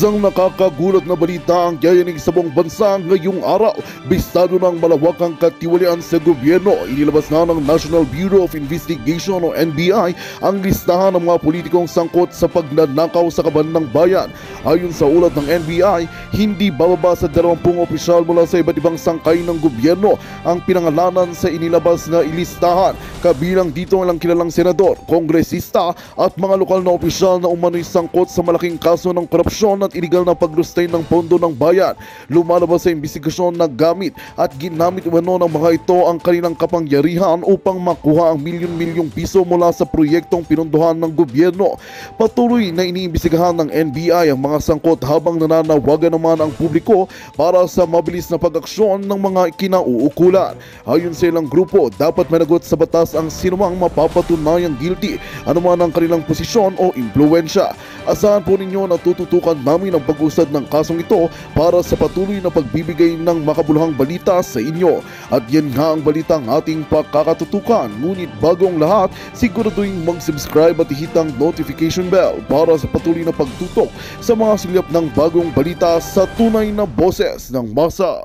Isang nakakagulat na balita ang yayanig sa buong bansa ngayong araw. Bistado ng malawakang katiwalian sa gobyerno, inilabas na ng National Bureau of Investigation o NBI ang listahan ng mga politikong sangkot sa pagnanakaw sa kaban ng bayan. Ayon sa ulat ng NBI, hindi bababa sa 20 opisyal mula sa iba't ibang sangkay ng gobyerno ang pinangalanan sa inilabas na ilistahan. Kabilang dito ang kilalang senador, kongresista at mga lokal na opisyal na umano'y sangkot sa malaking kaso ng korupsyon at iligal na paglustay ng pondo ng bayan. Lumalabas sa imbestigasyon na gamit at ginamit umano ng mga ito ang kanilang kapangyarihan upang makuha ang milyon-milyong piso mula sa proyektong pinunduhan ng gobyerno. Patuloy na iniimbestigahan ng NBI ang mga sangkot habang nananawagan naman ang publiko para sa mabilis na pag-aksyon ng mga kinauukulan. Ayon sa ilang grupo, dapat managot sa batas ang sinumang mapapatunayang guilty anuman ang kanilang posisyon o impluensya. Asahan po ninyo na tututukan namin ang pag-usad ng kasong ito para sa patuloy na pagbibigay ng makabuluhang balita sa inyo. At yan nga ang balitang ating pakakatutukan. Ngunit bago ang lahat, siguraduhin mag-subscribe at ihit ang notification bell para sa patuloy na pagtutok sa mga sulyap ng bagong balita sa tunay na boses ng masa.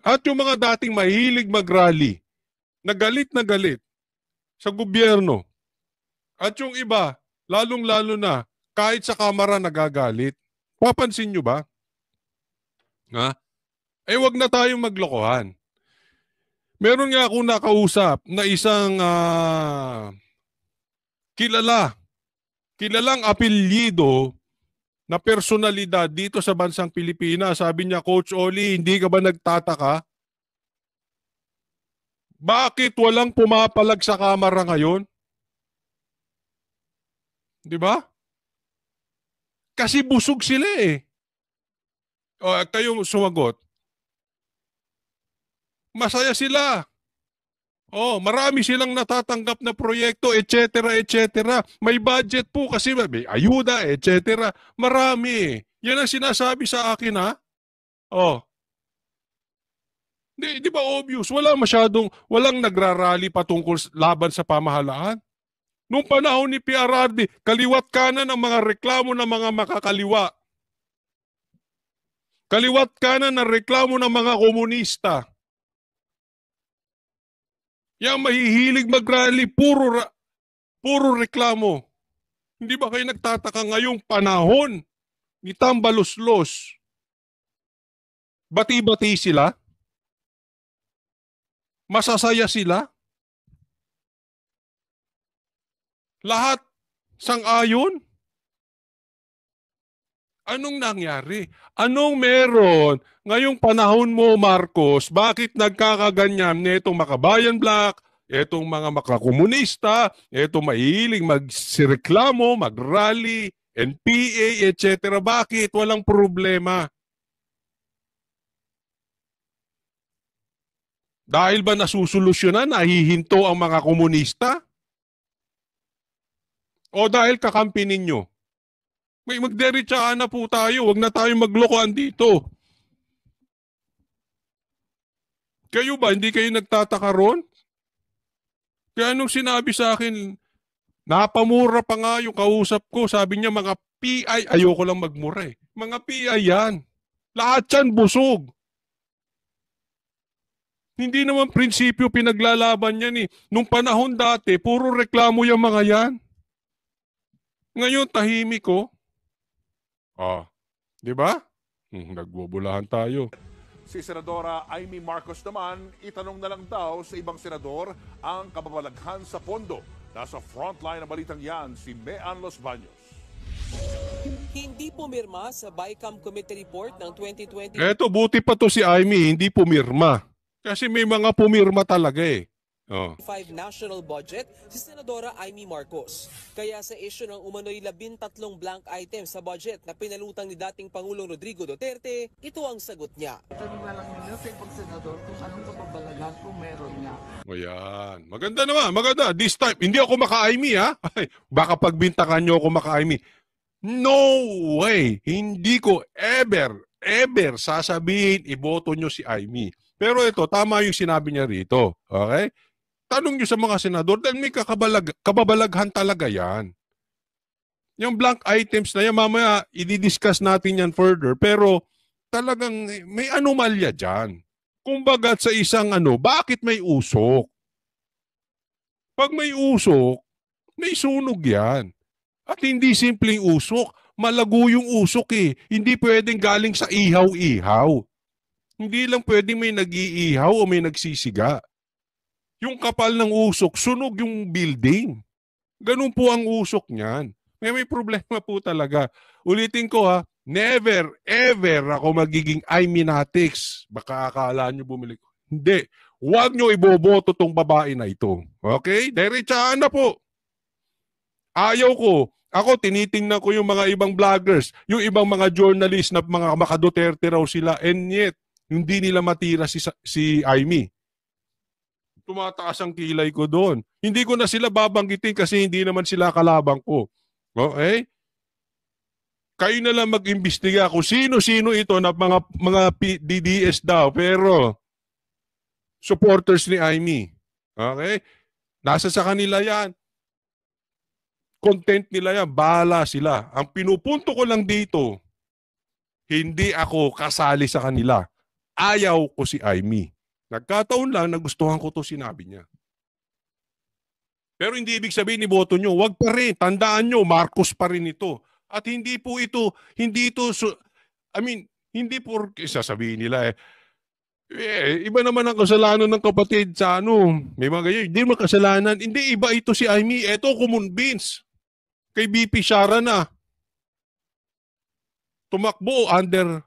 At yung mga dating mahilig mag-rally, na galit sa gobyerno. At yung iba, lalong-lalo na, kahit sa kamara nagagalit. Papansin nyo ba? Ha? Wag na tayong maglokohan. Meron nga akong nakausap na isang kilalang apelyido na personalidad dito sa bansang Pilipinas. Sabi niya, Coach Oli, hindi ka ba nagtataka? Bakit walang pumapalag sa kamera ngayon? Di ba? Kasi busog sila eh. O, kayo sumagot. Masaya sila. Marami silang natatanggap na proyekto, etc., etc. May budget po kasi may ayuda, etc. Marami. Yan ang sinasabi sa akin, ha? Di ba obvious? Walang nagrarally patungkol laban sa pamahalaan. Nung panahon ni PRRD, kaliwat kanan ang mga reklamo ng mga makakaliwa. Kaliwat kanan ang reklamo ng mga komunista. Yang mahihilig mag-rally, puro reklamo. Hindi ba kayo nagtataka ngayong panahon ni Tambaluslos? Bati-bati sila? Masasaya sila? Lahat sang-ayon? Anong nangyari? Anong meron? Ngayong panahon mo, Marcos, bakit nagkakaganyan netong makabayan black, etong mga makakomunista, etong mahilig magsireklamo, mag-rally, NPA, etc. Bakit? Walang problema. Dahil ba nasusolusyonan, nahihinto ang mga komunista? O dahil kakampi ninyo? Magderitsaan na po tayo. Huwag na tayo maglokohan dito. Kayo ba, hindi kayo nagtataka ron? Kaya nung sinabi sa akin, napamura pa nga yung kausap ko. Sabi niya, mga PI, ayoko lang magmura eh. Mga PI yan. Lahat yan busog. Hindi naman prinsipyo pinaglalaban yan eh. Nung panahon dati, puro reklamo yung mga yan. Ngayon, tahimik ko. Di ba? Nagbubulahan tayo. Si Senadora Amy Marcos naman, itanong na lang daw sa ibang senador ang kababalaghan sa pondo. Nasa frontline ng balitang yan, si Mean Los Baños. Hindi pumirma sa BICAM Committee Report ng 2020. Eto, buti pa to si Amy, hindi pumirma. Kasi may mga pumirma talaga eh. 5 national budget si Senadora Amy Marcos. Kaya sa issue ng umano'y 13 blank items sa budget na pinalutang ni dating Pangulong Rodrigo Duterte, ito ang sagot niya. Tanong na lang nila sa ibang senador kung anong kababalaghan kung meron niya. Ayan. Maganda naman, maganda. This time, hindi ako maka-Amy ha. Baka pagbintakan nyo ako maka-Amy. No way! Hindi ko ever ever sasabihin, iboto nyo si Amy. Pero ito, tama yung sinabi niya rito. Okay? Tanong nyo sa mga senador, dahil may kababalaghan talaga yan. Yung blank items na yan, mamaya, i-discuss natin yan further, pero talagang may anomalya dyan. Kumbaga sa isang bakit may usok? Pag may usok, may sunog yan. At hindi simpleng usok, malago yung usok eh. Hindi pwedeng galing sa ihaw-ihaw. Hindi lang pwedeng may nag-iihaw o may nagsisiga. Yung kapal ng usok, sunog yung building. Ganun po ang usok niyan. May problema po talaga. Ulitin ko never, ever ako magiging Iminatics. Baka akala nyo bumili ko. Hindi. Huwag nyo iboboto tong babae na ito. Okay? Diretsahan na po. Ayaw ko. Ako, tinitingnan ko yung mga ibang vloggers, yung ibang mga journalist na mga maka-Duterte raw sila, and yet, hindi nila matira si Amy. Tumataas ang kilay ko doon. Hindi ko na sila babanggitin kasi hindi naman sila kalabang ko. Okay? Kayo na lang mag-imbestiga kung sino-sino ito na mga DDS daw, pero supporters ni Amy. Okay? Nasa sa kanila yan. Content nila yan. Bahala sila. Ang pinupunto ko lang dito, hindi ako kasali sa kanila. Ayaw ko si Amy. Nagkataon lang, nagustuhan ko to sinabi niya. Pero hindi ibig sabihin iboto nyo. Wag pa rin. Tandaan nyo, Marcos pa rin ito. At hindi po ito, hindi po, sasabihin nila iba naman ang kasalanan ng kapatid sa may mga ganyan, hindi mo kasalanan. Hindi, iba ito si Amy. Ito, kumonvince. Kay BP Sara na. Tumakbo under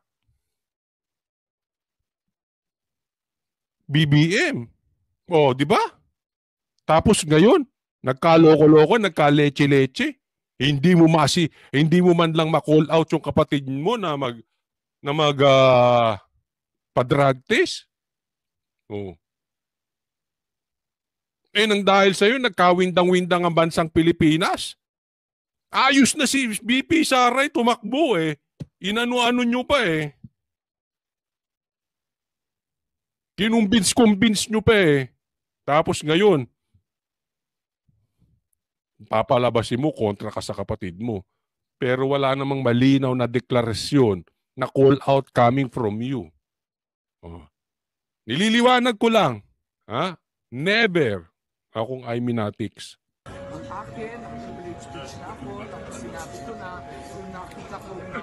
BBM. O, di ba? Tapos ngayon, nagkaloko-loko, nagkaleche-leche. Hindi mo man lang ma-call out yung kapatid mo na pa-drug test. Oh. Nang dahil sa'yo, nagkawindang-windang ang bansang Pilipinas. Ayos na si BP Sara tumakbo Inano-ano nyo pa Kinumbins nyo pa Tapos ngayon, papalabasin mo kontra ka sa kapatid mo. Pero wala namang malinaw na deklarasyon na call out coming from you. Oh. Nililiwanag ko lang. Never akong Iminatics. Ang akin, privilege speech na ako, tapos sinabi ko na kung nakita ko na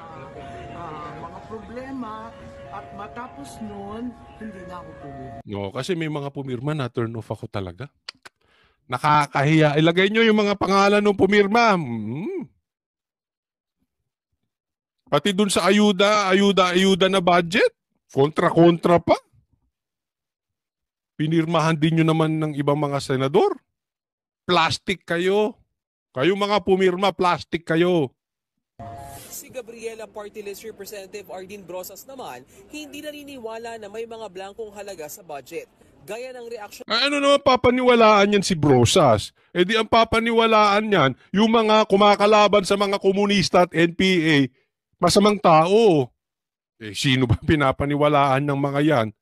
mga problema at matapos noon, hindi na ako tuloy. No, kasi may mga pumirma na turn off ako talaga. Nakakahiya. Ilagay nyo yung mga pangalan ng pumirma. Pati dun sa ayuda na budget. Kontra-kontra pa. Pinirmahan din nyo naman ng ibang mga senador. Plastic kayo. Kayo mga pumirma, plastic kayo. Si Gabriela Party List Representative Ardeen Brosas naman, hindi naniniwala na may mga blankong halaga sa budget. Gaya ng reaksyon. Ano naman papaniwalaan yan si Brosas? Di ang papaniwalaan yan, yung mga kumakalaban sa mga komunista at NPA, masamang tao. Sino ba pinapaniwalaan ng mga yan?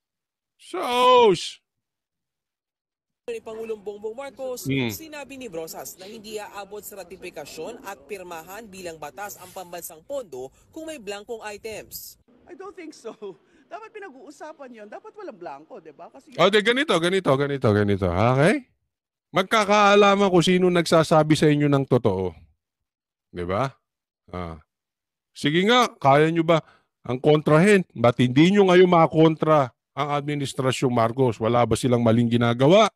Ni Pangulong Bongbong Marcos, sinabi ni Brosas na hindi aabot sa ratifikasyon at pirmahan bilang batas ang pambansang pondo kung may blankong items. I don't think so. Dapat pinag-uusapan yon. Dapat walang blanco, di ba? Kasi ganito. Okay? Magkakaalaman kung sino nagsasabi sa inyo ng totoo. Di ba? Sige nga, kaya nyo ba ang kontrahin? Ba't hindi nyo ngayon makakontra ang administrasyong Marcos? Wala ba silang maling ginagawa?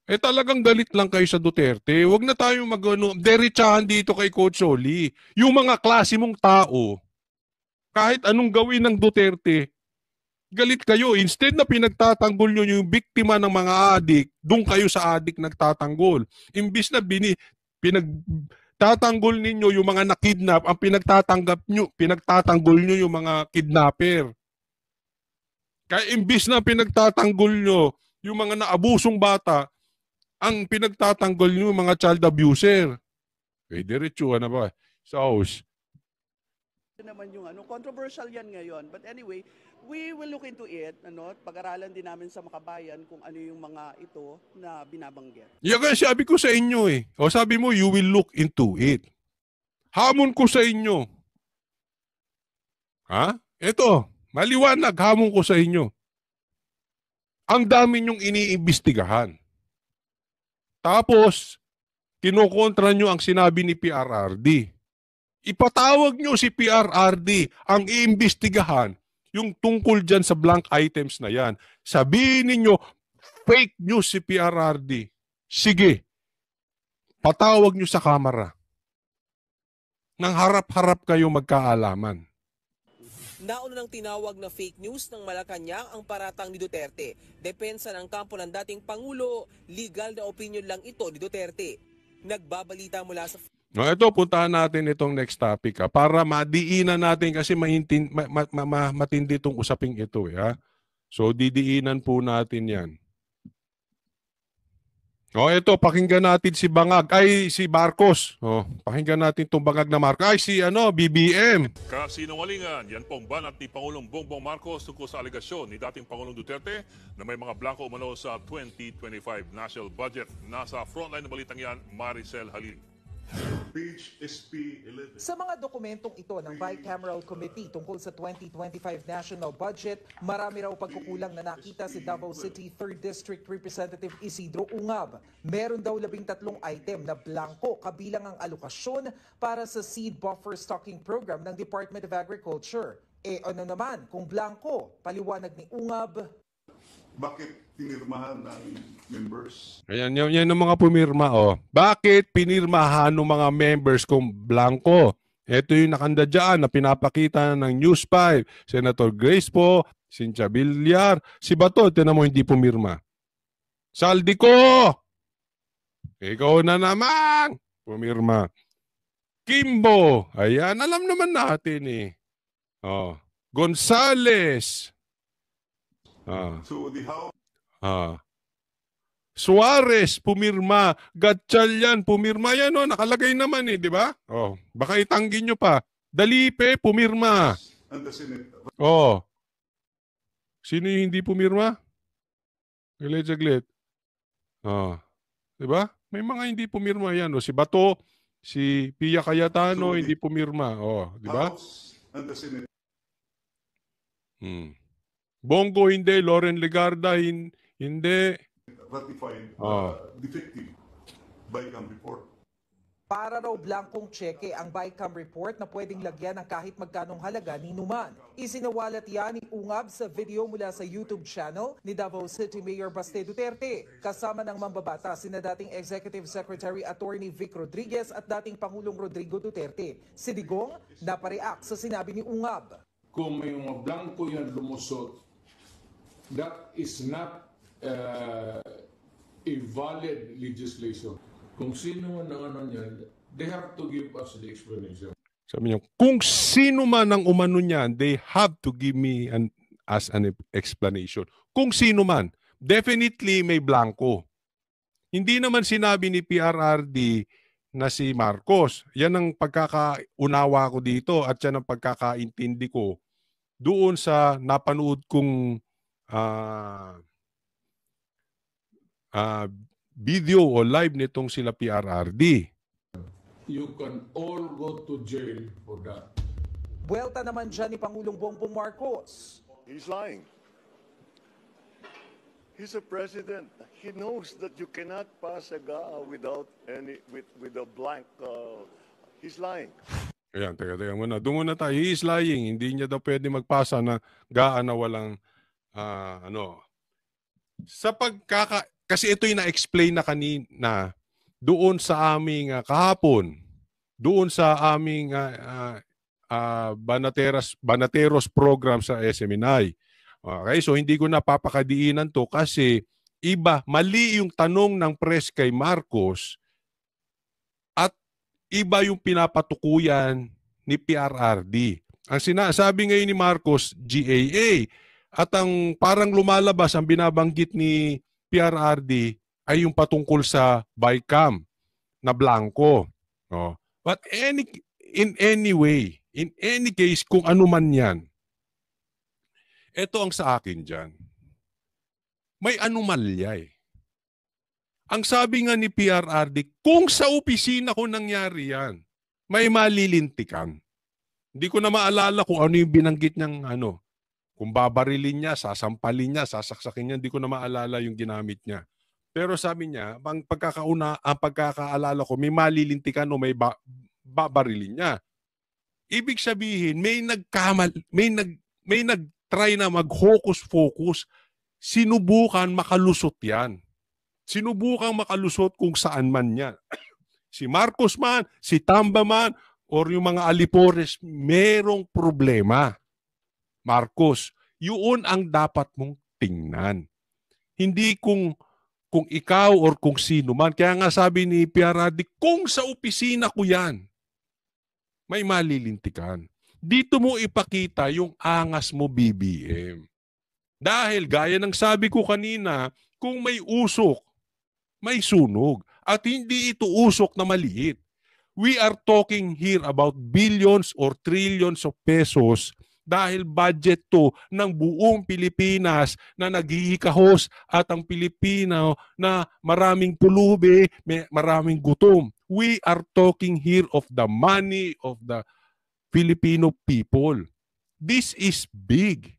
Talagang galit lang kayo sa Duterte. Huwag na tayong derechahan dito kay Coach Oli. Yung mga klase mong tao, kahit anong gawin ng Duterte, galit kayo. Instead na pinagtatanggol nyo yung biktima ng mga adik, doon kayo sa adik nagtatanggol. Imbis na pinagtatanggol ninyo yung mga nakidnap, ang pinagtatanggol nyo yung mga kidnapper. Kaya imbis na pinagtatanggol nyo yung mga naabusong bata, ang pinagtatanggol nyo yung mga child abuser. Diretsuhan na ba? Yun naman yung controversial yan ngayon. But anyway, we will look into it, pag-aralan din namin sa Makabayan kung ano yung mga ito na binabanggit. Yan kaya sabi ko sa inyo eh. O sabi mo, you will look into it. Hamon ko sa inyo. Ha? Ito, maliwanag, hamon ko sa inyo. Ang dami niyong iniimbestigahan. Tapos, kinokontra nyo ang sinabi ni PRRD. Ipatawag nyo si PRRD ang iimbestigahan yung tungkol dyan sa blank items na yan. Sabihin ninyo, fake news si PRRD. Sige, patawag nyo sa kamera. Nang harap-harap kayo magkaalaman. Nauna ng tinawag na fake news ng Malacanang ang paratang ni Duterte. Depensa ng kampo ng dating Pangulo, legal na opinion lang ito ni Duterte. Nagbabalita mula sa... No, ito, puntahan natin itong next topic para madiinan natin kasi matindi itong usaping ito. Ha? So, didiinan po natin yan. O, ito, pakinggan natin si Bangag. Ay, si Marcos. O, pakinggan natin itong Bangag na Marcos. Ay, si BBM. Kasinungalingan, yan pong banat ni Pangulong Bongbong Marcos tungkol sa alegasyon ni dating Pangulong Duterte na may mga blanco umano sa 2025 national budget. Nasa frontline ng balitang yan, Maricel Halil. Page SP11. Sa mga dokumentong ito ng Bicameral Committee tungkol sa 2025 national budget, marami raw pagkukulang na nakita si Davao City 3rd District Representative Isidro Ungab. Meron daw 13 item na blanco kabilang ang alokasyon para sa Seed Buffer Stocking Program ng Department of Agriculture. Ano naman kung blanco? Paliwanag ni Ungab. Bakit pinirmahan ng members? Ayan, yan ang mga pumirma. Bakit pinirmahan ng mga members kung blanco? Ito yung nakanda dyan na pinapakita ng News 5. Senator Grace po, Cynthia Villar, si Bato, tinan mo hindi pumirma. Saldi ko! Ikaw na naman! Pumirma. Kimbo, ayan, alam naman natin eh. Gonzales. So the House Suarez, pumirma. Gatchalian, pumirma. Yan nakalagay naman di ba? Baka itanggi nyo pa. Dalipe, pumirma. and the Senate. Sino yung hindi pumirma? Saglit. Di ba? May mga hindi pumirma yan. Si Bato, si Pia Cayetano, hindi pumirma. Di ba? House and the Senate. Bongo hindi, Loren Legarda hindi. Ratified defective BICAM report. Para raw blankong tseke ang BICAM report na pwedeng lagyan ng kahit magkanong halaga ni Numan. Isinawalat yan ni Ungab sa video mula sa YouTube channel ni Davao City Mayor Baste Duterte. Kasama ng mambabata sina dating Executive Secretary Attorney Vic Rodriguez at dating Pangulong Rodrigo Duterte. Si Digong napareact sa sinabi ni Ungab. Kung may mga blanco yan lumusot, that is not a valid legislation. Kung sino man ang yan, they have to give us the explanation. Sabi niyo, kung sino man ang umano niyan, they have to give me an explanation. Kung sino man, definitely may blanco. Hindi naman sinabi ni PRRD na si Marcos. Yan ang pagkakaunawa ko dito at yan ang pagkakaintindi ko doon sa napanood kong video o live nitong sila PRRD. You can all go to jail for that. Buwelta naman dyan ni Pangulong Bongbong Marcos. He's lying. He's a president. He knows that you cannot pass a GAA without with a blank. He's lying. Ayan, teka muna. Doon muna tayo. He is lying. Hindi niya daw pwede magpasa na GAA na walang kasi ito yung na-explain na kanina doon sa aming kahapon, doon sa aming Banateros program sa SMNI. Okay, so hindi ko napapakadiinan to kasi mali yung tanong ng press kay Marcos at iba yung pinapatukuyan ni PRRD. Ang sinasabi ngayon ni Marcos, GAA, at ang parang lumalabas ang binabanggit ni PRRD ay yung patungkol sa BICAM na blanco. But in any way, In any case, kung ano man yan, ito ang sa akin dyan. May anomalya eh. Ang sabi nga ni PRRD, kung sa opisina ko nangyari yan, may malilintikan. Hindi ko na maalala kung ano yung binanggit niyang ano. Kung babarilin niya, sasampalin niya, sasaksakin niya, hindi ko na maalala yung ginamit niya. Pero sabi niya, ang pagkakaalala ko, may malilintikan o may babarilin niya. Ibig sabihin, may nag-try na mag-hocus-focus, sinubukan makalusot yan. Sinubukan makalusot kung saan man yan. Si Marcos man, si Tamba man, or yung mga alipores, merong problema. Marcos, yun ang dapat mong tingnan. Hindi kung ikaw or kung sino man. Kaya nga sabi ni PRRD, kung sa opisina ko yan, may malilintikan. Dito mo ipakita yung angas mo, BBM. Dahil gaya ng sabi ko kanina, kung may usok, may sunog. At hindi ito usok na maliit. We are talking here about billions or trillions of pesos dahil budget to ng buong Pilipinas na naghihikahos at ang Pilipino na maraming pulubi, maraming gutom. We are talking here of the money of the Filipino people. This is big.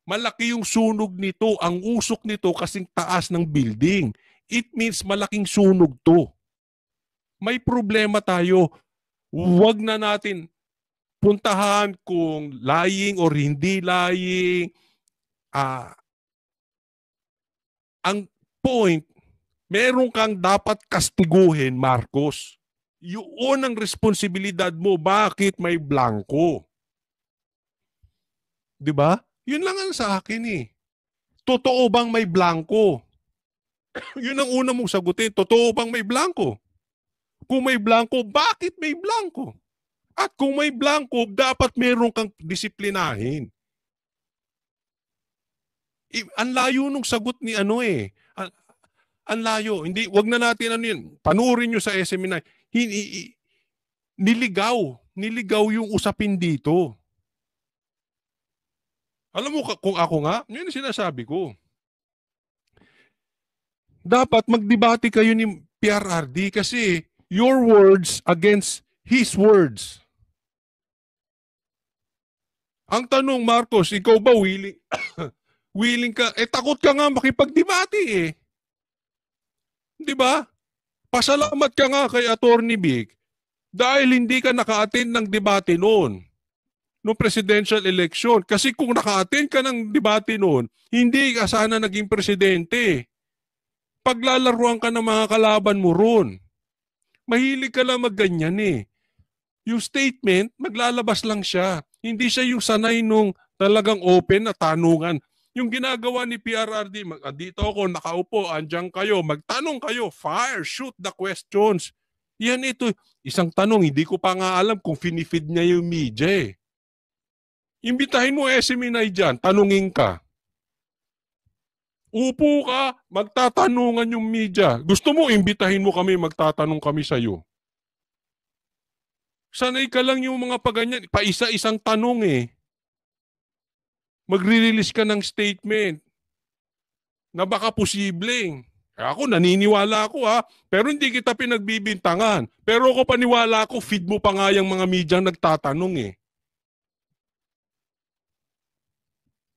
Malaki yung sunog nito, ang usok nito kasing taas ng building. It means malaking sunog to. May problema tayo. Huwag na natin puntahan kung lying or hindi lying. Ang point, meron kang dapat kastiguhin, Marcos. Yun ang responsibilidad mo. Bakit may blanco? Diba? Yun lang ang sa akin eh. Totoo bang may blanco? Yun ang una mong sagutin. Totoo bang may blanco? Kung may blanco, bakit may blanco? At kung may blanco, dapat meron kang disiplinahin. Ang layo nung sagot ni ano eh. Ang layo. Hindi, wag na natin ano yun. Panuorin nyo sa SMNI. Niligaw yung usapin dito. Alam mo kung ako nga, yun ang sinasabi ko. Dapat magdebate kayo ni PRRD kasi your words against his words. Ang tanong, Marcos, ikaw ba willing, willing ka? Takot ka nga makipagdebate eh. Di ba? Pasalamat ka nga kay Attorney Vic dahil hindi ka naka-attend ng debate noon, noong presidential election. Kasi kung naka-attend ka ng debate noon, hindi ka sana naging presidente. Paglalaruan ka ng mga kalaban mo ron. Mahilig ka lang magganyan eh. Yung statement, maglalabas lang siya. Hindi siya yung sanay nung talagang open na tanungan. Yung ginagawa ni PRRD, dito ako, nakaupo, andyan kayo, magtanong kayo, fire, shoot the questions. Yan ito, isang tanong, hindi ko pa nga alam kung finifeed niya yung media eh. Imbitahin mo SMNI dyan, tanungin ka. Upo ka, magtatanungan yung media. Gusto mo, imbitahin mo kami, magtatanong kami sa'yo. Sanay ka lang yung mga paganyan. Paisa-isang tanong eh. Magre-release ka ng statement na baka posibleng. Ako, naniniwala ako ha. Pero hindi kita pinagbibintangan. Pero ako paniwala ako, feed mo pa nga yung mga media nagtatanong eh.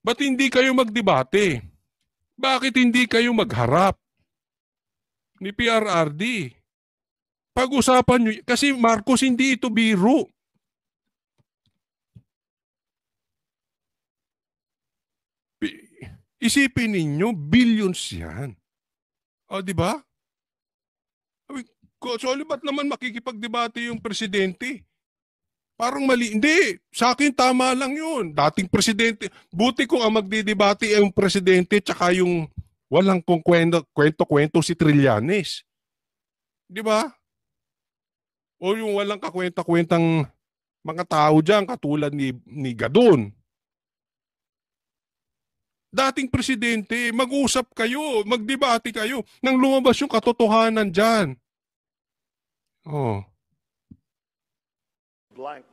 Ba't hindi kayo magdebate? Bakit hindi kayo magharap ni PRRD? Pag-usapan nyo, kasi Marcos, hindi ito biro. Isipin ninyo, billions yan. O, di ba? Sorry, ba't naman makikipagdebate yung presidente? Parang mali. Hindi, sa akin tama lang yun. Dating presidente. Buti kung ang magdidebate ay yung presidente tsaka yung walang kwento-kwento si Trillanes. Di ba? O yung walang kakwenta-kwentang mga tao dyan katulad ni Gadon. Dating presidente, mag-usap kayo, magdebate kayo nang lumabas yung katotohanan dyan. Oh. Blank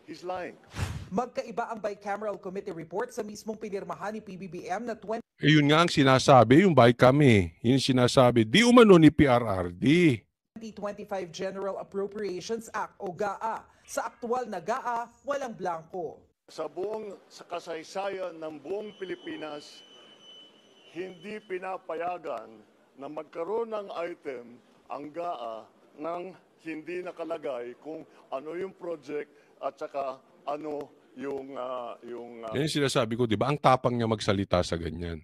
he's lying. Magkaiba ang bicameral committee report sa mismong pinirmahan ni PBBM na 20 Yun nga ang sinasabi, yung BICAM Yun sinasabi, di umano ni PRRD. 2025 General Appropriations Act o GAA. Sa aktual na GAA, walang blanco. Sa kasaysayan ng buong Pilipinas, hindi pinapayagan na magkaroon ng item ang GAA nang hindi nakalagay kung ano yung project at saka ano yung Yan yung sinasabi ko, di ba? Ang tapang niya magsalita sa ganyan.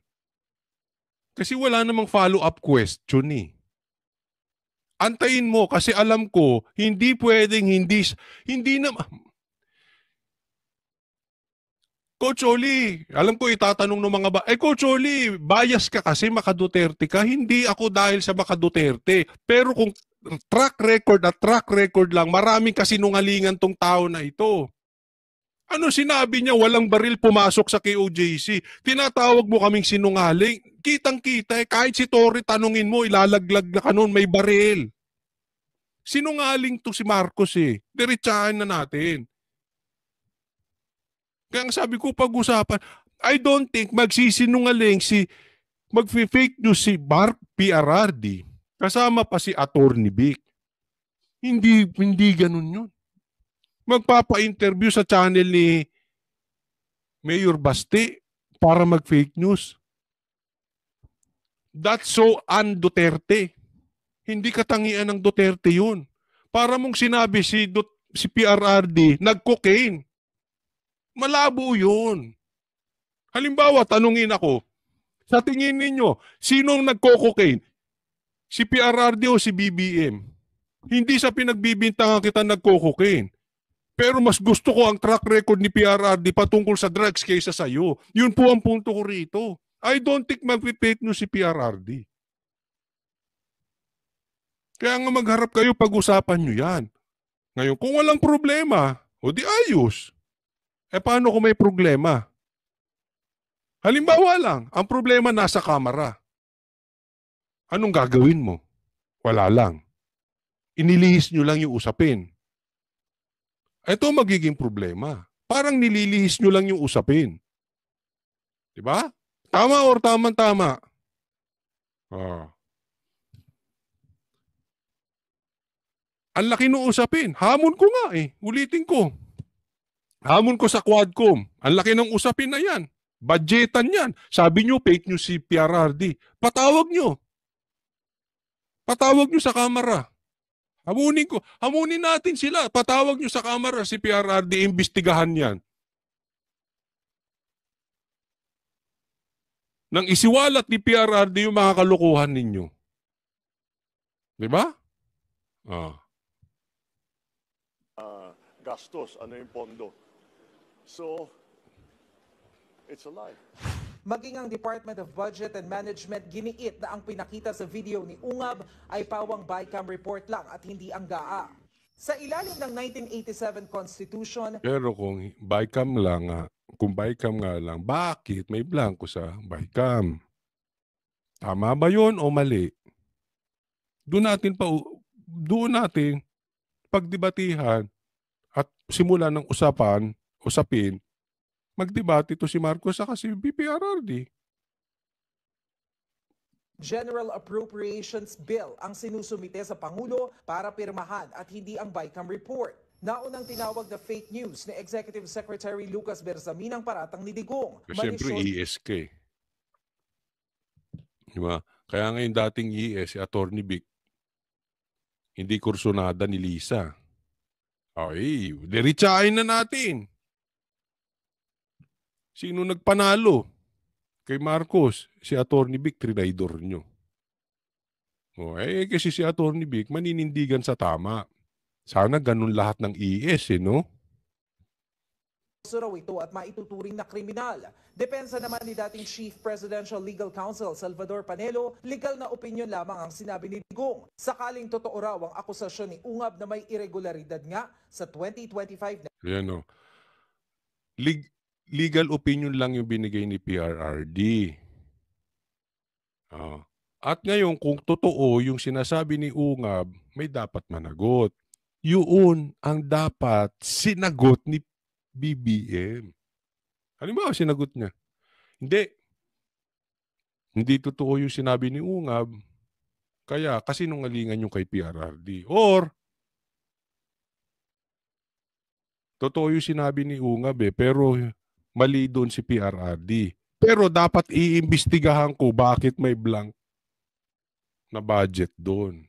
Kasi wala namang follow-up question Antayin mo kasi alam ko, hindi pwedeng hindi na... Coach Oli, alam ko itatanong ng mga Coach Oli, bias ka kasi maka-Duterte ka. Hindi ako dahil sa maka-Duterte. Pero kung track record lang, maraming kasinungalingan tong tao na ito. Ano sinabi niya? Walang baril pumasok sa KOJC. Tinatawag mo kaming sinungaling. Kitang-kita kahit si Torre tanungin mo, ilalaglag na kanon, may baril. Sinungaling to si Marcos Diretsahan na natin. Kaya ang sabi ko pag-usapan, I don't think magsisinungaling mag-fake news si PRRD kasama pa si Attorney Vic. Hindi ganun yun. Magpapa-interview sa channel ni Mayor Baste para mag-fake news. That's so un-Duterte. Hindi katangian ng Duterte yun. Para mong sinabi si PRRD, nag-cocaine. Malabo yun. Halimbawa, tanungin ako, sa tingin ninyo, sinong nagko-cocaine? Si PRRD o si BBM? Hindi sa pinagbibintangan kita nagko-cocaine. Pero mas gusto ko ang track record ni PRRD patungkol sa drugs kaysa sa'yo. Yun po ang punto ko rito. I don't think mag-fake news si PRRD. Kaya nga magharap kayo, pag-usapan nyo yan. Ngayon, kung walang problema, o di ayos. Paano kung may problema? Halimbawa lang, ang problema nasa kamera. Anong gagawin mo? Wala lang. Inilihis nyo lang yung usapin. Ito magiging problema. Parang nililihis nyo lang yung usapin. Diba? Tama or tama-tama? Ang laki nung usapin. Hamon ko nga Ulitin ko. Hamon ko sa Quadcom. Ang laki ng usapin na yan. Budgetan yan. Sabi nyo, fake news si PRRD. Patawag nyo. Patawag nyo sa kamera. Hamunin ko. Hamunin natin sila. Patawag nyo sa kamera si PRRD. Imbestigahan yan. Nang isiwalat ni PRRD yung mga kalukuhan ninyo. Diba? Gastos, ano yung pondo. So, it's a lie. Maging ang Department of Budget and Management giniit na ang pinakita sa video ni Ungab ay pawang BICAM report lang at hindi ang GAA. Sa ilalim ng 1987 Constitution... Pero kung BICAM nga lang, bakit may blanco sa BICAM? Tama ba yun o mali? Doon natin pagdebatihan at simula ng usapin, magdebate to si Marcos at si PRRD. General Appropriations Bill ang sinusumite sa Pangulo para pirmahan at hindi ang BICAM report. Naunang tinawag na fake news ni Executive Secretary Lucas Bersamin ang paratang ni Digong. Siyempre, ESK. Diba? Kaya ngayon dating ES, si Attorney Vic, hindi kursunada ni Lisa. Okay, diretsahin na natin. Sino nagpanalo? Kay Marcos, si Attorney Vic, trinidor nyo. Kasi si Attorney Vic, maninindigan sa tama. Sana ganun lahat ng ES, no? Raw ito at maituturing na kriminal. Depensa naman ni dating Chief Presidential Legal Counsel Salvador Panelo, legal na opinion lamang ang sinabi ni Digong. Sakaling totoo raw ang akusasyon ni Ungab na may irregularidad nga sa 2025 na... Yan, no? Legal opinion lang yung binigay ni PRRD. At ngayon, kung totoo yung sinasabi ni Ungab, may dapat managot. Yun ang dapat sinagot ni BBM. Halimbawa, sinagot niya, hindi totoo yung sinabi ni Ungab, kaya kasinungalingan yung kay PRRD. Or, totoo yung sinabi ni Ungab pero mali doon si PRRD. Pero dapat iimbestigahan ko bakit may blank na budget doon.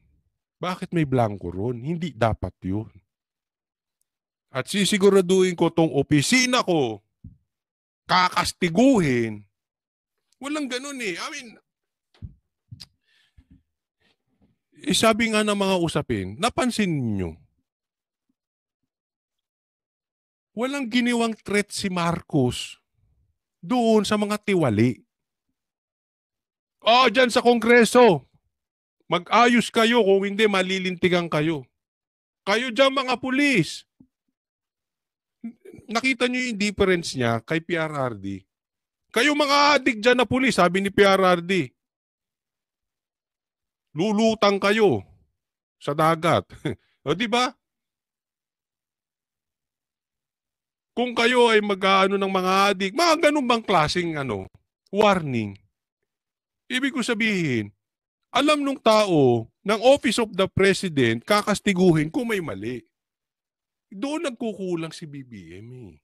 Bakit may blanco ron? Hindi dapat yun. At sisiguraduhin ko tong opisina ko, kakastiguhin. Walang ganun eh. I mean, sabi nga ng mga usapin, napansin nyo, walang giniwang threat si Marcos doon sa mga tiwali. Dyan sa Kongreso, mag-ayos kayo, kung hindi malilintigan kayo. Kayo dyan mga pulis. Nakita nyo yung difference niya kay PRRD. Kayo mga adik dyan na pulis, sabi ni PRRD, lulutang kayo sa dagat. O di ba? Kung kayo ay mag-aano ng mga adik, mga ganun bang klaseng warning? Ibig ko sabihin, alam nung tao ng Office of the President kakastiguhin kung may mali. Doon nagkukulang si BBM eh.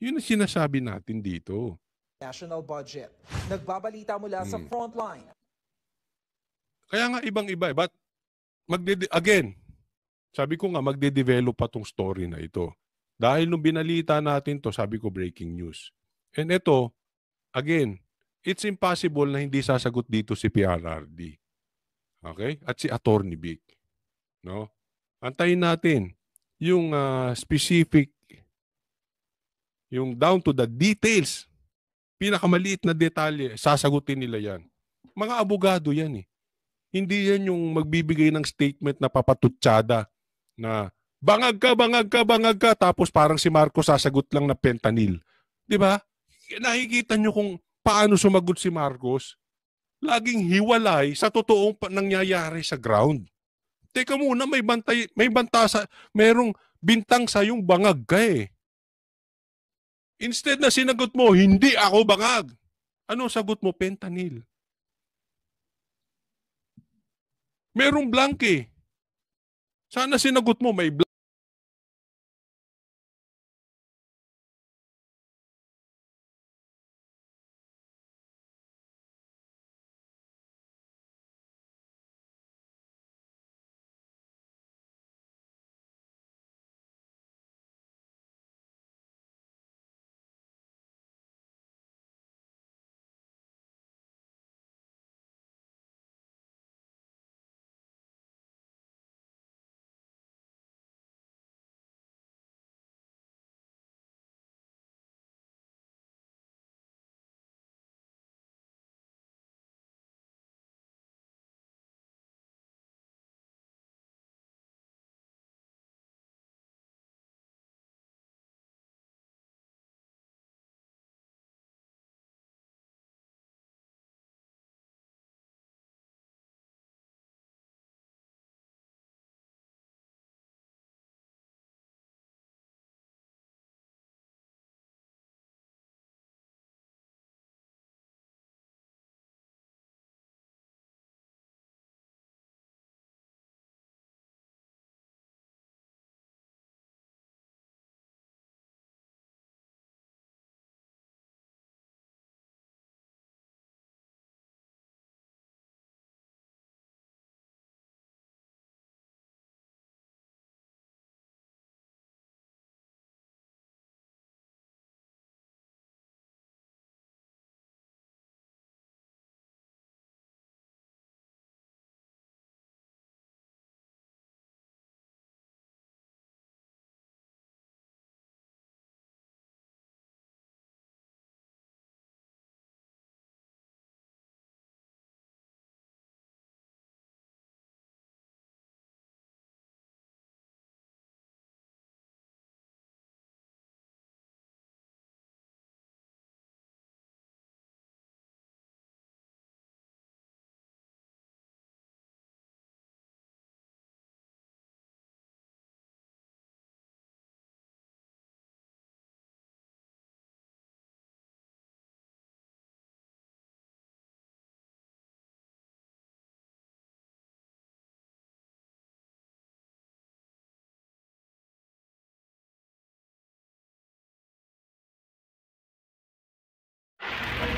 Yun ang sinasabi natin dito. National budget. Nagbabalita mula sa frontline. Kaya nga ibang-iba. But again, sabi ko nga magde-develop pa tong story na ito. Dahil nung binalita natin to, sabi ko breaking news. And ito, again, it's impossible na hindi sasagot dito si PRRD. Okay? At si Attorney Vic. No? Antayin natin yung specific, yung down to the details, pinakamaliit na detalye, sasagutin nila yan. Mga abogado yan eh. Hindi yan yung magbibigay ng statement na papatutsada na bangag ka, tapos parang si Marcos sasagot lang na fentanyl. Di ba? Nakikita nyo kung paano sumagot si Marcos. Laging hiwalay sa totoong nangyayari sa ground. Teka muna, merong bintang sa yung bangag ka eh. Instead na sinagot mo, hindi ako bangag. Ano sagot mo? Fentanyl. Merong blank eh. Sana sinagot mo, may blank.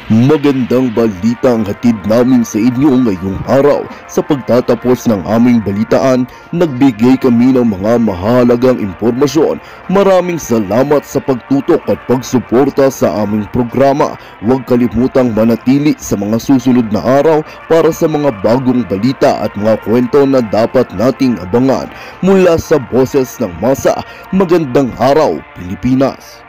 Magandang balita ang hatid namin sa inyo ngayong araw. Sa pagtatapos ng aming balitaan, nagbigay kami ng mga mahalagang impormasyon. Maraming salamat sa pagtutok at pagsuporta sa aming programa. Huwag kalimutang manatili sa mga susunod na araw para sa mga bagong balita at mga kwento na dapat nating abangan. Mula sa Boses ng Masa, magandang araw Pilipinas!